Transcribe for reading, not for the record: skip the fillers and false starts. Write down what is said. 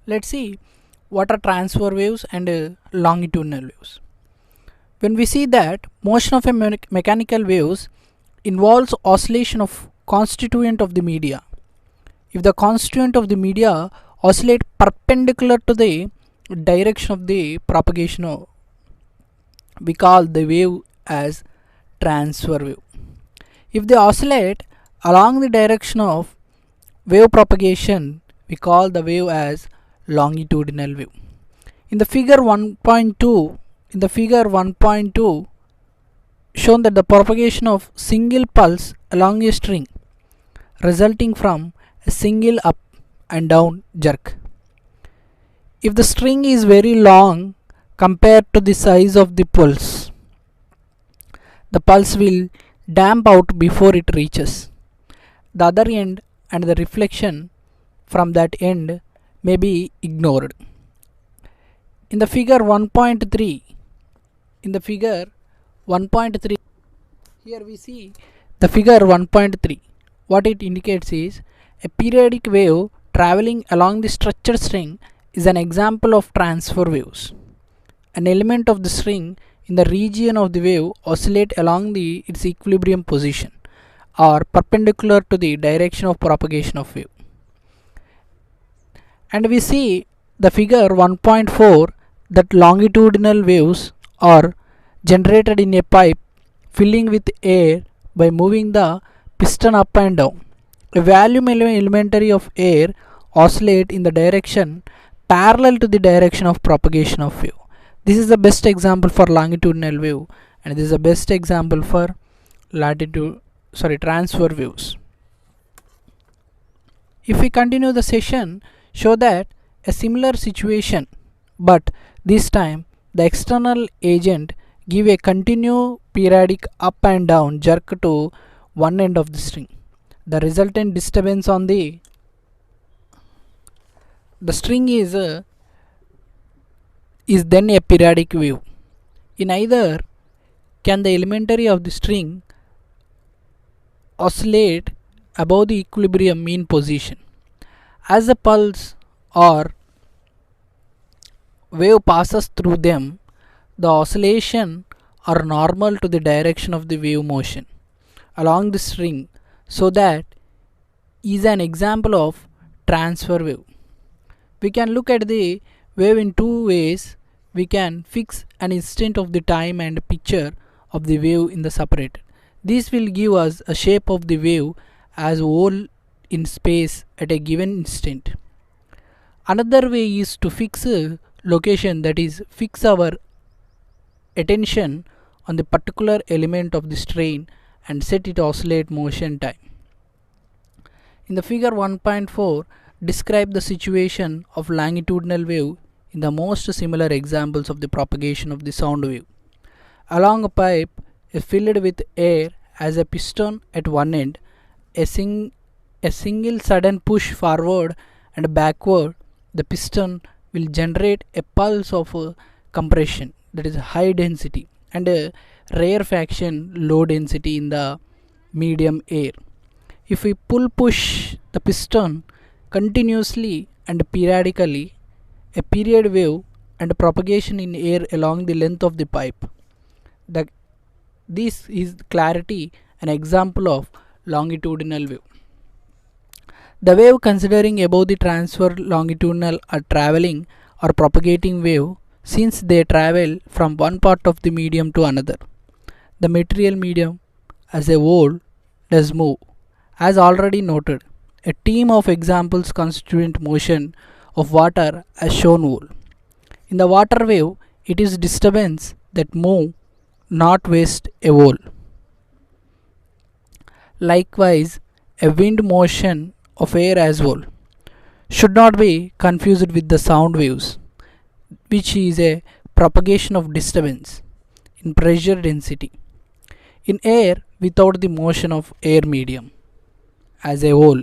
Let's see what are transfer waves and longitudinal waves. When we see that motion of a mechanical waves involves oscillation of constituent of the media. If the constituent of the media oscillate perpendicular to the direction of the propagation we call the wave as transfer wave. If they oscillate along the direction of wave propagation, we call the wave as longitudinal wave. In the figure 1.2, shown that the propagation of single pulse along a string resulting from a single up and down jerk. If the string is very long compared to the size of the pulse, the pulse will damp out before it reaches the other end, and the reflection from that end may be ignored. In the figure 1.3, here we see the figure 1.3. What it indicates is a periodic wave traveling along the structured string is an example of transfer waves. An element of the string in the region of the wave oscillate along its equilibrium position or perpendicular to the direction of propagation of wave. And we see the figure 1.4 that longitudinal waves are generated in a pipe filling with air by moving the piston up and down. A volume elementary of air oscillate in the direction parallel to the direction of propagation of wave. This is the best example for longitudinal wave, and this is the best example for transfer waves. If we continue the session, show that a similar situation, but this time the external agent give a continuous periodic up and down jerk to one end of the string. The resultant disturbance on the string is then a periodic wave. In either can the elementary of the string oscillate above the equilibrium mean position. As the pulse or wave passes through them, the oscillation are normal to the direction of the wave motion along the string, so that is an example of transfer wave. We can look at the wave in two ways. We can fix an instant of the time and picture of the wave in the separator. This will give us a shape of the wave as whole in space at a given instant. Another way is to fix a location, that is, fix our attention on the particular element of the strain and set it oscillate motion time. In the figure 1.4, describe the situation of longitudinal wave in the most similar examples of the propagation of the sound wave. Along a pipe is filled with air as a piston at one end. A single sudden push forward and backward, the piston will generate a pulse of compression, that is high density, and a rarefaction low density in the medium air. If we push the piston continuously and periodically, a period wave and propagation in air along the length of the pipe. This is clarity an example of longitudinal wave. The wave considering above the transfer longitudinal are traveling or propagating wave, since they travel from one part of the medium to another. The material medium as a whole does move. As already noted, a team of examples constituent motion of water as shown whole. In the water wave, it is disturbance that move, not waste a whole. Likewise, a wind motion of air as whole should not be confused with the sound waves, which is a propagation of disturbance in pressure density in air without the motion of air medium as a whole.